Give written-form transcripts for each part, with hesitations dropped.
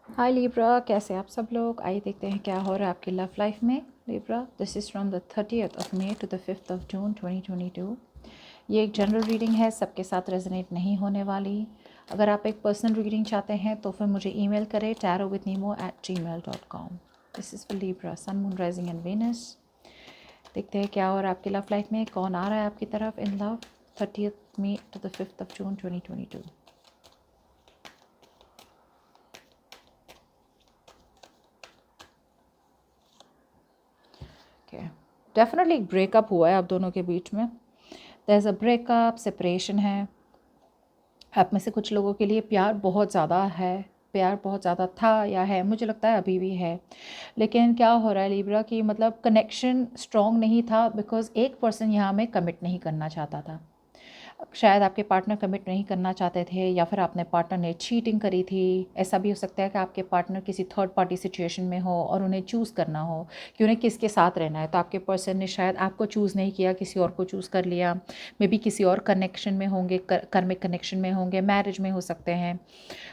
हाय Libra, कैसे आप सब लोग। आइए देखते हैं क्या हो रहा है आपकी लव लाइफ में। Libra, this is from the 30th of May to the 5th of June 2022। ये एक जनरल रीडिंग है, सबके साथ रेजोनेट नहीं होने वाली। अगर आप एक पर्सनल रीडिंग चाहते हैं तो फिर मुझे ईमेल करें tarotwithnemo@gmail.com। This is for Libra, sun moon rising and Venus. देखते हैं क्या हो रहा है आपकी लव लाइफ में, कौन आ रहा है आपकी तरफ in love. 30th May to the 5th of June 2022। Definitely एक ब्रेकअप हुआ है आप दोनों के बीच में। There is a breakup, separation है। आप में से कुछ लोगों के लिए प्यार बहुत ज़्यादा है, प्यार बहुत ज़्यादा था या है, मुझे लगता है अभी भी है। लेकिन क्या हो रहा है लिब्रा कि मतलब कनेक्शन स्ट्रॉन्ग नहीं था, बिकॉज एक पर्सन यहाँ में कमिट नहीं करना चाहता था। शायद आपके पार्टनर कमिट नहीं करना चाहते थे, या फिर आपने पार्टनर ने चीटिंग करी थी। ऐसा भी हो सकता है कि आपके पार्टनर किसी थर्ड पार्टी सिचुएशन में हो और उन्हें चूज़ करना हो कि उन्हें किसके साथ रहना है। तो आपके पर्सन ने शायद आपको चूज़ नहीं किया, किसी और को चूज़ कर लिया। मे बी किसी और कनेक्शन में होंगे, कर्मिक कनेक्शन में होंगे, मैरिज में हो सकते हैं।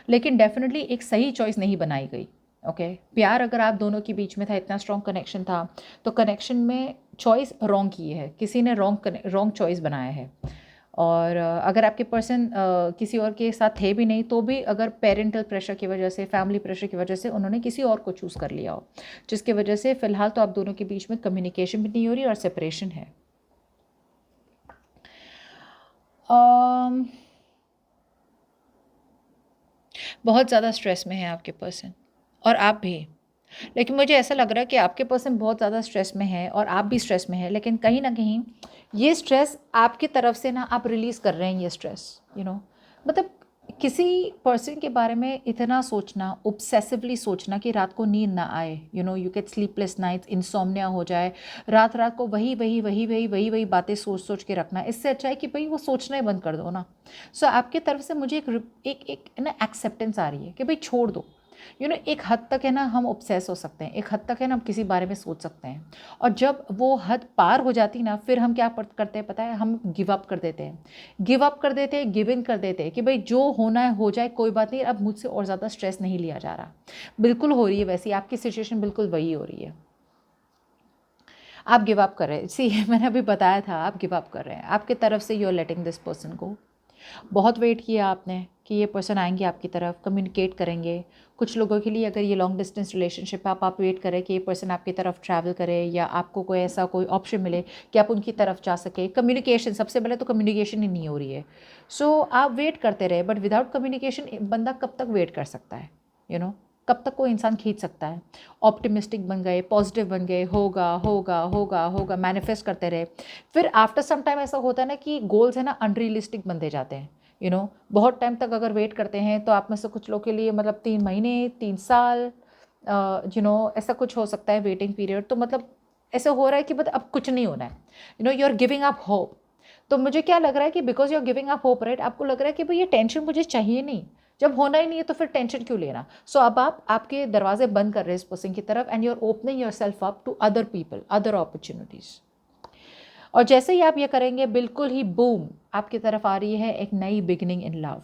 लेकिन डेफिनेटली एक सही चॉइस नहीं बनाई गई। ओके, प्यार अगर आप दोनों के बीच में था, इतना स्ट्रॉन्ग कनेक्शन था, तो कनेक्शन में चॉइस रॉन्ग की है, किसी ने रॉन्ग चॉइस बनाया है। और अगर आपके पर्सन किसी और के साथ थे भी नहीं, तो भी अगर पेरेंटल प्रेशर की वजह से, फैमिली प्रेशर की वजह से उन्होंने किसी और को चूज़ कर लिया हो, जिसकी वजह से फ़िलहाल तो आप दोनों के बीच में कम्युनिकेशन भी नहीं हो रही और सेपरेशन है। बहुत ज़्यादा स्ट्रेस में है आपके पर्सन, और आप भी। लेकिन मुझे ऐसा लग रहा है कि आपके पर्सन बहुत ज़्यादा स्ट्रेस में है और आप भी स्ट्रेस में है, लेकिन कहीं ना कहीं ये स्ट्रेस आपकी तरफ से ना आप रिलीज़ कर रहे हैं ये स्ट्रेस, मतलब किसी पर्सन के बारे में इतना सोचना, ऑब्सेसिवली सोचना कि रात को नींद ना आए, you get sleepless nights, insomnia हो जाए, रात रात को वही वही वही वही वही वही बातें सोच सोच के रखना। इससे अच्छा है कि भाई वो सोचना ही बंद कर दो ना। सो आपकी तरफ से मुझे एक ना एक्सेप्टेंस आ रही है कि भाई छोड़ दो। एक हद तक है ना हम ऑब्सेस हो सकते हैं, एक हद तक है ना हम किसी बारे में सोच सकते हैं, और जब वो हद पार हो जाती ना, फिर हम क्या करते हैं पता है, हम गिव अप कर देते हैं, गिव इन कर देते हैं कि भाई जो होना है हो जाए, कोई बात नहीं, अब मुझसे और ज़्यादा स्ट्रेस नहीं लिया जा रहा। बिल्कुल हो रही है वैसी आपकी सिचुएशन, बिल्कुल वही हो रही है। आप गिव अप कर रहे हैं, सी मैंने अभी बताया था, आप गिव अप कर रहे हैं, आपकी तरफ से you are letting this person को। बहुत वेट किया आपने कि ये पर्सन आएंगे आपकी तरफ, कम्युनिकेट करेंगे। कुछ लोगों के लिए अगर ये लॉन्ग डिस्टेंस रिलेशनशिप है, आप वेट करें कि ये पर्सन आपकी तरफ ट्रैवल करे, या आपको कोई ऐसा कोई ऑप्शन मिले कि आप उनकी तरफ जा सके। कम्युनिकेशन, सबसे पहले तो कम्युनिकेशन ही नहीं हो रही है। सो आप वेट करते रहे, बट विदाउट कम्युनिकेशन बंदा कब तक वेट कर सकता है, कब तक कोई इंसान खींच सकता है। ऑप्टिमिस्टिक बन गए, पॉजिटिव बन गए, होगा होगा होगा होगा, मैनिफेस्ट करते रहे। फिर आफ्टर सम टाइम ऐसा होता है ना कि गोल्स है ना अनरियलिस्टिक बनते जाते हैं। बहुत टाइम तक अगर वेट करते हैं, तो आप में से कुछ लोग के लिए मतलब 3 महीने, 3 साल, ऐसा कुछ हो सकता है वेटिंग पीरियड। तो मतलब ऐसा हो रहा है कि अब कुछ नहीं होना है, you are giving up hope. तो मुझे क्या लग रहा है कि because you are giving up hope, right, आपको लग रहा है कि भाई ये टेंशन मुझे चाहिए नहीं, जब होना ही नहीं है तो फिर टेंशन क्यों लेना। सो अब आप आपके दरवाजे बंद कर रहे हैं इस पर्सन की तरफ, and you are opening yourself up to other people, other opportunities. और जैसे ही आप ये करेंगे, बिल्कुल ही बूम, आपकी तरफ आ रही है एक नई बिगिनिंग इन लव।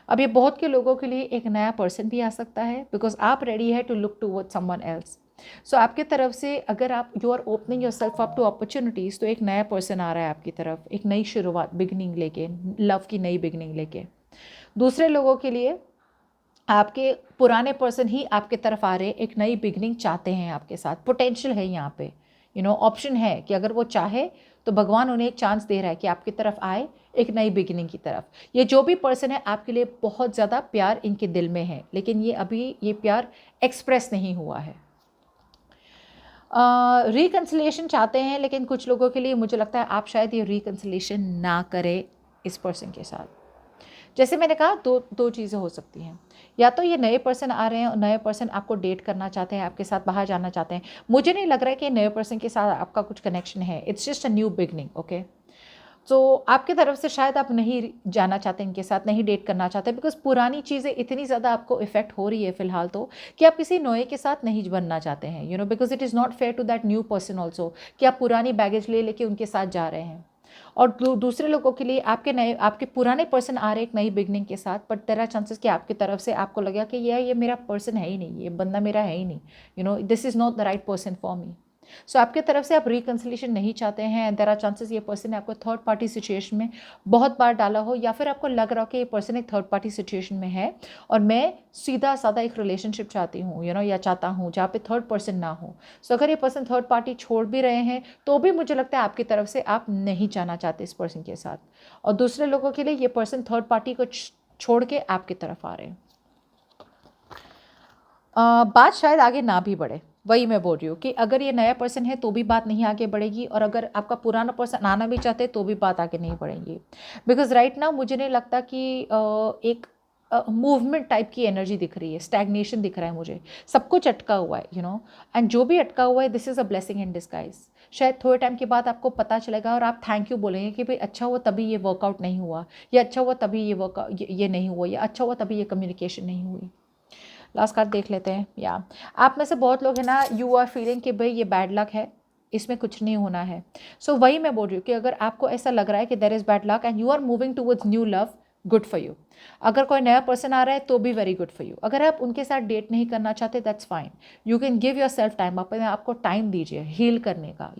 अब ये बहुत के लोगों के लिए एक नया पर्सन भी आ सकता है, बिकॉज आप रेडी है to look towards someone else. So आपकी तरफ से अगर आप you are opening yourself up to opportunities, तो एक नया पर्सन आ रहा है आपकी तरफ, एक नई शुरुआत, बिगिनिंग लेके, लव की नई बिगिनिंग लेके। दूसरे लोगों के लिए आपके पुराने पर्सन ही आपके तरफ आ रहे हैं, एक नई बिगनिंग चाहते हैं आपके साथ, पोटेंशियल है यहाँ पे, ऑप्शन है कि अगर वो चाहे तो भगवान उन्हें एक चांस दे रहा है कि आपकी तरफ आए एक नई बिगिनिंग की तरफ। ये जो भी पर्सन है आपके लिए बहुत ज़्यादा प्यार इनके दिल में है, लेकिन ये अभी ये प्यार एक्सप्रेस नहीं हुआ है। रिकन्सिलेशन चाहते हैं, लेकिन कुछ लोगों के लिए मुझे लगता है आप शायद ये रिकन्सिलेशन ना करें इस पर्सन के साथ। जैसे मैंने कहा, दो दो चीज़ें हो सकती हैं, या तो ये नए पर्सन आ रहे हैं और नए पर्सन आपको डेट करना चाहते हैं, आपके साथ बाहर जाना चाहते हैं। मुझे नहीं लग रहा है कि नए पर्सन के साथ आपका कुछ कनेक्शन है, it's just a new beginning. Okay, तो आपकी तरफ से शायद आप नहीं जाना चाहते इनके साथ, नहीं डेट करना चाहते, बिकॉज पुरानी चीज़ें इतनी ज़्यादा आपको इफेक्ट हो रही है फिलहाल तो, कि आप किसी नए के साथ नहीं बनना चाहते हैं, because it is not fair to that new person also, कि आप पुरानी बैगेज ले लेके उनके साथ जा रहे हैं। और दूसरे लोगों के लिए आपके पुराने पर्सन आ रहे एक नई बिगनिंग के साथ, बट देयर आर चांसेस कि आपकी तरफ से आपको लगेगा कि ये मेरा पर्सन है ही नहीं, ये बंदा मेरा है ही नहीं, this is not the right person for me. So आपके तरफ से आप रिकन्सिलेशन नहीं चाहते हैं। देयर आर चांसेस ये पर्सन ने आपको थर्ड पार्टी सिचुएशन में बहुत बार डाला हो, या फिर आपको लग रहा हो कि ये पर्सन एक थर्ड पार्टी सिचुएशन में है और मैं सीधा साधा एक रिलेशनशिप चाहती हूँ, या चाहता हूँ जहाँ पे थर्ड पर्सन ना हो। सो अगर ये पर्सन थर्ड पार्टी छोड़ भी रहे हैं तो भी मुझे लगता है आपकी तरफ से आप नहीं जाना चाहते इस पर्सन के साथ, और दूसरे लोगों के लिए ये पर्सन थर्ड पार्टी को छोड़ के आपकी तरफ आ रहे हैं। बात शायद आगे ना भी बढ़े, वही मैं बोल रही हूँ कि अगर ये नया पर्सन है तो भी बात नहीं आगे बढ़ेगी, और अगर आपका पुराना पर्सन आना भी चाहते तो भी बात आगे नहीं बढ़ेगी। बिकॉज राइट नाउ मुझे नहीं लगता कि एक मूवमेंट टाइप की एनर्जी दिख रही है, स्टैग्नेशन दिख रहा है मुझे, सब कुछ अटका हुआ है, एंड जो भी अटका हुआ है this is a blessing in disguise. शायद थोड़े टाइम के बाद आपको पता चलेगा और आप थैंक यू बोलेंगे कि भाई अच्छा हुआ तभी ये वर्कआउट नहीं हुआ, या अच्छा हुआ तभी ये वर्कआउट ये नहीं हुआ, या अच्छा हुआ तभी ये कम्युनिकेशन नहीं हुई। लास्ट कार्ड देख लेते हैं। या आप में से बहुत लोग हैं ना, यू आर फीलिंग कि भाई ये बैड लक है, इसमें कुछ नहीं होना है। सो वही मैं बोल रही हूँ कि अगर आपको ऐसा लग रहा है कि there is bad luck and you are moving towards new love, good for you. अगर कोई नया पर्सन आ रहा है तो भी वेरी गुड फॉर यू। अगर आप उनके साथ डेट नहीं करना चाहते that's fine, you can give your self time, अपने आपको टाइम दीजिए हील करने का,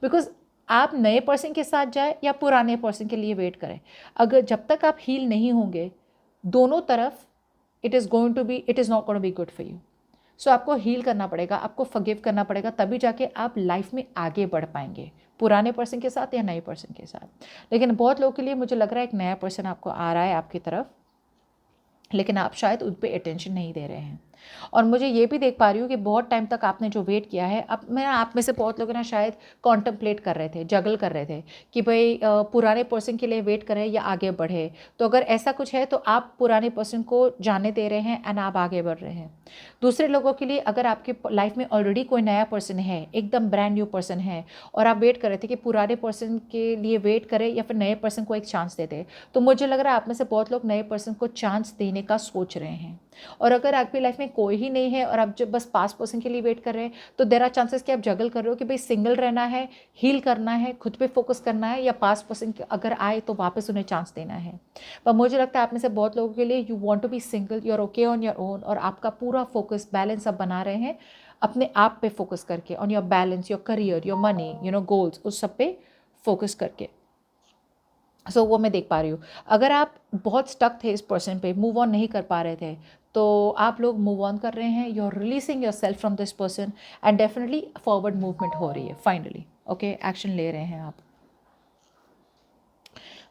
बिकॉज आप नए पर्सन के साथ जाए या पुराने पर्सन के लिए वेट करें, अगर जब तक आप हील नहीं होंगे दोनों तरफ, it is not going to be good for you. So आपको हील करना पड़ेगा, आपको फॉरगिव करना पड़ेगा, तभी जाके आप लाइफ में आगे बढ़ पाएंगे, पुराने पर्सन के साथ या नए पर्सन के साथ। लेकिन बहुत लोगों के लिए मुझे लग रहा है एक नया पर्सन आपको आ रहा है आपकी तरफ, लेकिन आप शायद उन पर अटेंशन नहीं दे रहे हैं। और मुझे ये भी देख पा रही हूँ कि बहुत टाइम तक आपने जो वेट किया है, अब मैं आप में से बहुत लोग ना शायद कॉन्टम्पलेट कर रहे थे, जगल कर रहे थे कि भाई पुराने पर्सन के लिए वेट करें या आगे बढ़े। तो अगर ऐसा कुछ है तो आप पुराने पर्सन को जाने दे रहे हैं एंड आप आगे बढ़ रहे हैं। दूसरे लोगों के लिए अगर आपके लाइफ में ऑलरेडी कोई नया पर्सन है, एकदम ब्रांड न्यू पर्सन है, और आप वेट कर रहे थे कि पुराने पर्सन के लिए वेट करें या फिर नए पर्सन को एक चांस दे दे, तो मुझे लग रहा है आप में से बहुत लोग नए पर्सन को चांस देने का सोच रहे हैं। और अगर आपकी लाइफ में कोई ही नहीं है और आप जब बस पास पर्सन के लिए वेट कर रहे हैं, तो देयर आर चांसेस कि आप जगल कर रहे हो कि भाई सिंगल रहना है, हील करना है, खुद पे फोकस करना है, या पास पर्सन अगर आए तो वापस उन्हें चांस देना है। पर मुझे लगता है आप में से बहुत लोगों के लिए you want to be single, you are okay on your own, और आपका पूरा फोकस बैलेंस आप बना रहे हैं अपने आप पे फोकस करके, on your balance, your career, your money, goals, उस सब पे फोकस करके। सो वो मैं देख पा रही हूँ। अगर आप बहुत स्टक थे इस पर्सन पे, मूव ऑन नहीं कर पा रहे थे, तो आप लोग मूव ऑन कर रहे हैं, you are releasing yourself from this person, and definitely forward movement हो रही है फाइनली। ओके, एक्शन ले रहे हैं आप।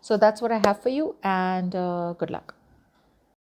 So that's what I have for you, and good luck.